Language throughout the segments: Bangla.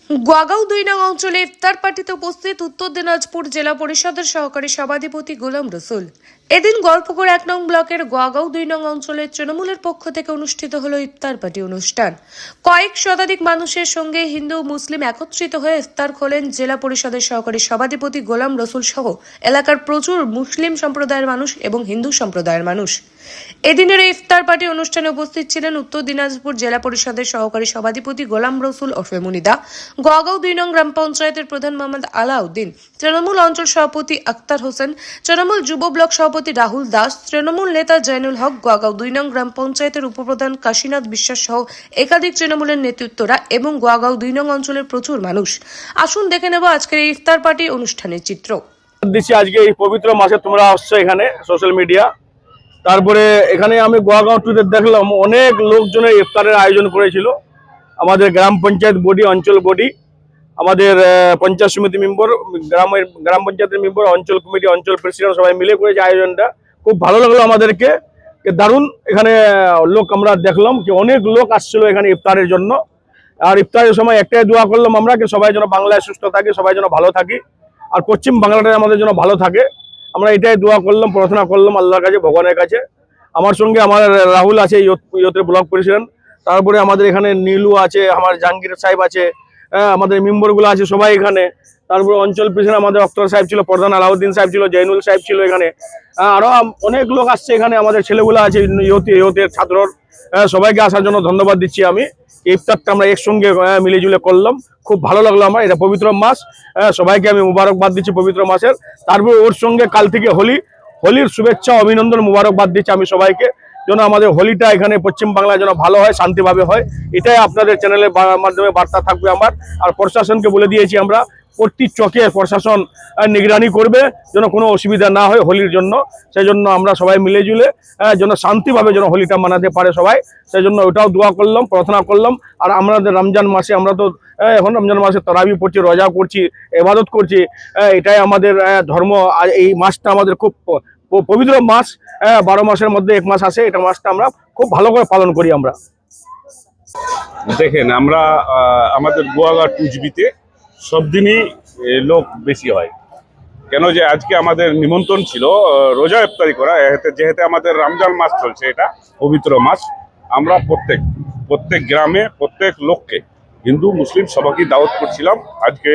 গোয়াগাঁও ২ নং অঞ্চলে ইফতার পার্টিতে উপস্থিত উত্তর দিনাজপুর জেলা পরিষদের সহকারী সভাধিপতি গোলাম রসুল। এদিন গল্পপুর ১ নং ব্লকের গোয়াগাঁও ২ নং অঞ্চলের তৃণমূলের পক্ষ থেকে অনুষ্ঠিত হলো ইফতার পার্টি অনুষ্ঠান। কয়েক শতাধিক মানুষের সঙ্গে হিন্দু মুসলিম একত্রিত হয়ে ইফতার খোলেন জেলা পরিষদের সহকারী সভাধিপতি গোলাম রসুল সহ এলাকার প্রচুর মুসলিম সম্প্রদায়ের মানুষ এবং হিন্দু সম্প্রদায়ের মানুষ। এদিনের এই ইফতার পার্টি অনুষ্ঠানে উপস্থিত ছিলেন উত্তর দিনাজপুর জেলা পরিষদের সহকারী সভাধিপতি গোলাম রসুল ওরফে মুনিদা, গোয়াগাঁও ২ নং গ্রাম পঞ্চায়েতের প্রধান মোহাম্মদ আলাউদ্দিন, তৃণমূল অঞ্চল সভাপতি আক্তার হোসেন, তৃণমূল যুব ব্লক সভাপতি রাহুল দাস, তৃণমূল নেতা জয়নুল হক, গোয়াগাঁও ২ নং গ্রাম পঞ্চায়েতের উপপ্রধান কাশীনাথ বিশ্বাস সহ একাধিক তৃণমূলের নেতৃত্বরা এবং গোয়াগাঁও ২ নং অঞ্চলের প্রচুর মানুষ। আসুন দেখে নেব আজকের এই ইফতার পার্টি অনুষ্ঠানের চিত্র। আজকে এই পবিত্র মাসে তোমরা আসছো এখানে সোশ্যাল মিডিয়া, তারপরে এখানে আমি গোয়াগাঁও টুতে দেখলাম অনেক লোকজনের ইফতারের আয়োজন করেছিল। আমাদের গ্রাম পঞ্চায়েত বডি, অঞ্চল বডি, আমাদের পঞ্চায়েত সমিতি মেম্বার, গ্রাম পঞ্চায়েতের মেম্বার, অঞ্চল কমিটি, অঞ্চল প্রেসিডেন্ট সবাই মিলে করেছে আয়োজনটা। খুব ভালো লাগলো আমাদেরকে, দারুণ এখানে লোক আমরা দেখলাম কি অনেক লোক আসছিল এখানে ইফতারের জন্য। আর ইফতারের সময় একটাই দোয়া করলাম আমরা কি সবাই যেন বাংলায় সুস্থ থাকে, সবাই যেন ভালো থাকি, আর পশ্চিম বাংলাটা আমাদের জন্য ভালো থাকে। আমরা এটাই দোয়া করলাম, প্রার্থনা করলাম আল্লাহর কাছে, ভগবানের কাছে। আমার সঙ্গে আমার রাহুল আছে, ইয়তের ব্লক প্রেসিডেন্ট, তারপরে আমাদের এখানে নীলু আছে, আমার জাহাঙ্গীর সাহেব আছে, আমাদের মেম্বারগুলো আছে সবাই এখানে। তারপরে অঞ্চল প্রেসিডেন্ট আমাদের আক্তার সাহেব ছিল, প্রধান আলাউদ্দিন সাহেব ছিল, জয়নুল সাহেব ছিল এখানে। আরো অনেক লোক আসছে এখানে, আমাদের ছেলেগুলো আছে ইয়তের ছাত্রর। সবাইকে আসার জন্য ধন্যবাদ দিচ্ছি আমি। ইফতারটা আমরা একসঙ্গে মিলেজুলে করলাম, খুব ভালো লাগলো আমার। এটা পবিত্র মাস, সবাইকে আমি মুবারকবাদ দিচ্ছি পবিত্র মাসের। তারপরে ওর সঙ্গে কাল থেকে হোলির শুভেচ্ছা অভিনন্দন মুবারকবাদ দিচ্ছি আমি সবাইকে, যেন আমাদের হোলিটা এখানে পশ্চিম বাংলায় যেন ভালো হয়, শান্তিভাবে হয়। এটাই আপনাদের চ্যানেলের মাধ্যমে বার্তা থাকবে আমার। আর প্রশাসনকে বলে দিয়েছি আমরা, প্রতি চকে প্রশাসন নিগরানি করবে যেন কোনো অসুবিধা না হয় হোলির জন্য। সেই জন্য আমরা সবাই মিলেজুলে যেন শান্তিভাবে যেন হোলিটা মানাতে পারে সবাই, সেই জন্য ওটাও দোয়া করলাম, প্রার্থনা করলাম। আর আমাদের রমজান মাসে আমরা তো এখন রমজান মাসে তারাবি পড়ছি, রোজা করছি, ইবাদত করছি। এটাই আমাদের ধর্ম। আর এই মাসটা আমাদের খুব পবিত্র মাস। 12 মাসের মধ্যে এক মাস আসে, এটা মাসটা আমরা খুব ভালো করে পালন করি আমরা। দেখেন, আমরা আমাদের গোয়াগাঁও টুজবিতে সব দিনই লোক বেশি হয়। কেন যে আজকে আমাদের নিমন্ত্রণ ছিল রোজা ইফতারি করা, যেহেতু আমাদের রমজান মাস চলছে, এটা পবিত্র মাস। আমরা প্রত্যেক গ্রামে প্রত্যেক লোককে, হিন্দু মুসলিম সবাইকে দাওয়াত করছিলাম আজকে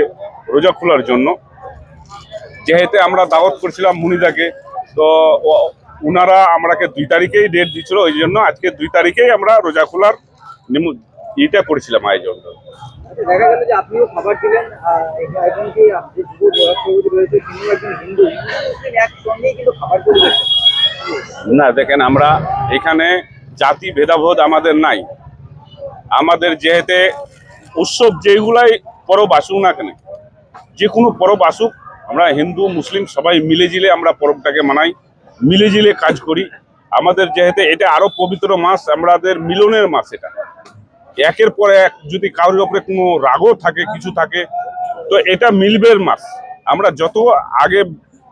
রোজা খোলার জন্য। যেহেতু আমরা দাওয়াত করছিলাম মুনিদাকে, তো ওনারা আমাকে 2 তারিখেই ডেট দিচ্ছিল, ওই জন্য আজকে 2 তারিখেই আমরা রোজা খোলার এটা করেছিলাম আয়োজন। দেখা গেল যে আপনিও খাবার দিলেন, এখন কি আপনি রয়েছে তিনিও একজন হিন্দু একসঙ্গেই কিন্তু খাবার দিলেন না। দেখেন, আমরা এখানে জাতি ভেদাভেদ আমাদের নাই। আমাদের যেহেতু উৎসব যেগুলাই পরব আসুক না কেন, যে কোনো পরব আসুক, আমরা হিন্দু মুসলিম সবাই মিলেজিলে আমরা পরবটাকে মানাই, মিলেজিলে কাজ করি। আমাদের যেহেতু এটা আরো পবিত্র মাস, আমাদের মিলনের মাস। এটা একের পর এক যদি কারোর উপরে কোনো রাগও থাকে, কিছু থাকে, তো এটা মিলবের মাস। আমরা যত আগে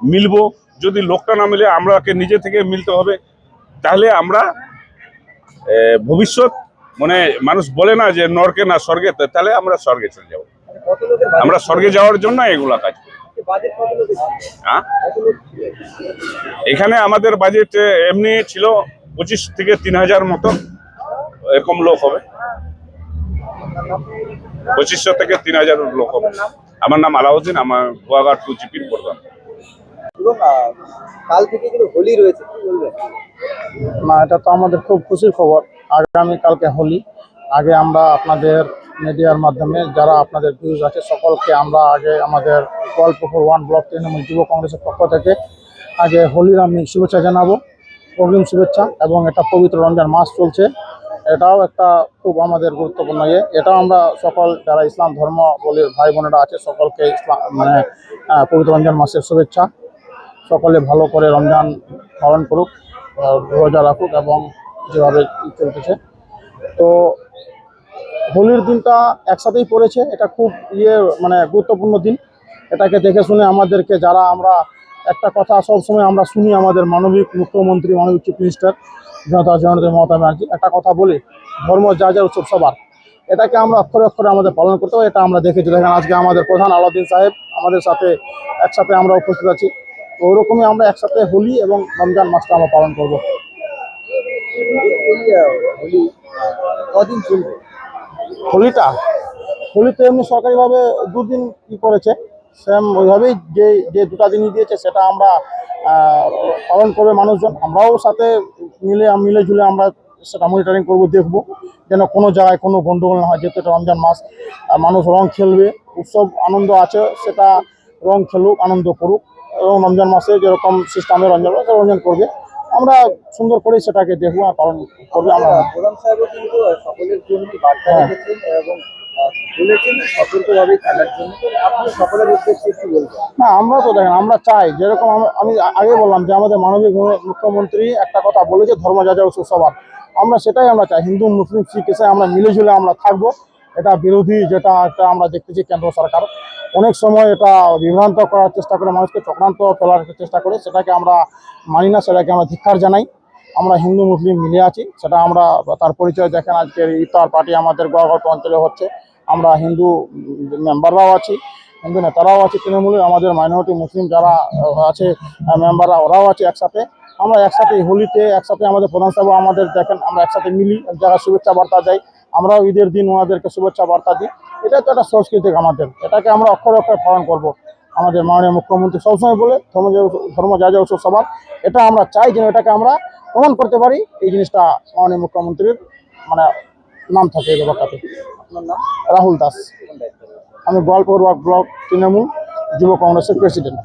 মিলবো, যদি লোকটা না মিলে আমরাকে নিজে থেকে মিলতে হবে, তাহলে আমরা ভবিষ্যৎ মানে মানুষ বলে না যে নরকে না স্বর্গে, তাহলে আমরা স্বর্গে চলে যাব। আমরা স্বর্গে যাওয়ার জন্য এগুলা কাজ করি। হ্যাঁ, এখানে আমাদের বাজেট এমনি ছিল 25 থেকে 3000 মতো, এরকম লোক হবে। 2500 থেকে 3000 লোক হবে। আমার নাম আলাউদ্দিন, আমার গোয়াগাঁও টুজিপির প্রধান। কাল থেকে কিন্তু হোলি রয়েছে, কি বলবেন? না, এটা তো আমাদের খুব খুশির খবর। আগামীকালকে হোলি। আগে আমরা আপনাদের মিডিয়ার মাধ্যমে যারা আপনাদের ভিউজ আছে সকলকে আমরা আগে আমাদের গল্পপুর 1 ব্লক তৃণমূল যুব কংগ্রেসের পক্ষ থেকে আগে হোলির আমি শুভেচ্ছা জানাবো, অগ্রিম শুভেচ্ছা। এবং এটা পবিত্র রমজান মাস চলছে, এটাও একটা খুব আমাদের গুরুত্বপূর্ণ এটাও আমরা সকল যারা ইসলাম ধর্ম বলে ভাই বোনেরা আছে সকলকে পবিত্র রমজান মাসের শুভেচ্ছা। সকলে ভালো করে রমজান পালন করুক, রোজা রাখুক এবং যেভাবে চলতেছে। তো হোলির দিনটা একসাথেই পড়েছে, এটা খুব গুরুত্বপূর্ণ দিন। এটাকে দেখে শুনে আমাদেরকে যারা আমরা একটা কথা সবসময় আমরা শুনি, আমাদের মানবিক মুখ্যমন্ত্রী, মানবিক চিফ মিনিস্টার জনতা জনতা মমতা ব্যানার্জি একটা কথা বলি, ধর্ম যা যা উৎসব সবার। এটাকে আমরা অক্ষরে অক্ষরে আমাদের পালন করতে হবে। এটা আমরা দেখেছি, দেখেন আজকে আমাদের প্রধান আলাউদ্দিন সাহেব আমাদের সাথে একসাথে আমরা উপস্থিত আছি। তো ওরকমই আমরা একসাথে হোলি এবং রমজান মাসটা আমরা পালন করব। হোলি কদিন চলবে? হোলিতে এমনি সরকারিভাবে 2 দিন কি করেছে, সেম ওইভাবেই যে যে 2টা দিনই দিয়েছে সেটা আমরা পালন করবে মানুষজন। আমরাও সাথে মিলে ঝুলে আমরা সেটা মনিটরিং করবো, দেখবো যেন কোনো জায়গায় কোনো গন্ডগোল না হয়। যেহেতু এটা রমজান মাস, মানুষ রং খেলবে, উৎসব আনন্দ আছে, সেটা রং খেলুক, আনন্দ করুক। এবং রমজান মাসে যেরকম সিস্টেমে রমজান করবে, আমরা সুন্দর করে সেটাকে দেখবো আর পালন করবে। আমরা প্রধান সাহেবও কিন্তু সকলের জন্য বার্তা হ্যাঁ। রেখেছেন এবং বলেছেন সতর্কভাবে খেলার জন্য। তো আপনি সকলের উদ্দেশ্যে কি বলবেন? না, আমরা তো দেখেন আমরা চাই, যেরকম আমি আগে বললাম যে আমাদের মাননীয় মুখ্যমন্ত্রী একটা কথা বলেছে, ধর্ম যাজক সুসবার। আমরা সেটাই আমরা চাই, হিন্দু মুসলিম শিখ ইসাই আমরা মিলেঝুলে আমরা থাকবো। এটা বিরোধী যেটা একটা আমরা দেখতেছি কেন্দ্র সরকার অনেক সময় এটা বিভ্রান্ত করার চেষ্টা করে, মানুষকে চক্রান্ত ফেলার চেষ্টা করে, সেটাকে আমরা মানি না, সেটাকে আমরা ধিক্কার জানাই। আমরা হিন্দু মুসলিম মিলে আছি, সেটা আমরা তার পরিচয় দেখেন আজকের ইফতার পার্টি আমাদের গোয়াঘাট অঞ্চলে হচ্ছে। আমরা হিন্দু মেম্বাররাও আছি, হিন্দু নেতারাও আছে, তৃণমূলের আমাদের মাইনরিটি মুসলিম যারা আছে মেম্বাররা, ওরাও আছে একসাথে। আমরা একসাথে হোলিতে একসাথে আমাদের প্রধান সাহেব আমাদের দেখেন আমরা একসাথে মিলি, এক জায়গায় শুভেচ্ছা বার্তা দেয়। আমরাও ঈদের দিন ওনাদেরকে শুভেচ্ছা বার্তা দিই। এটা তো একটা সাংস্কৃতিক আমাদের, এটাকে আমরা অক্ষরে অক্ষরে পালন করব। আমাদের মাননীয় মুখ্যমন্ত্রী সবসময় বলে ধর্ম যাজক সবার, এটা আমরা চাই যেন এটাকে আমরা প্রমাণ করতে পারি। এই জিনিসটা মাননীয় মুখ্যমন্ত্রীর মানে নাম থাকে এই ব্যাপারটাতে। আপনার নাম? রাহুল দাস, কোন দায়িত্বে রয়েছে? আমি গোয়ালপুর ব্লক তৃণমূল যুব কংগ্রেসের প্রেসিডেন্ট।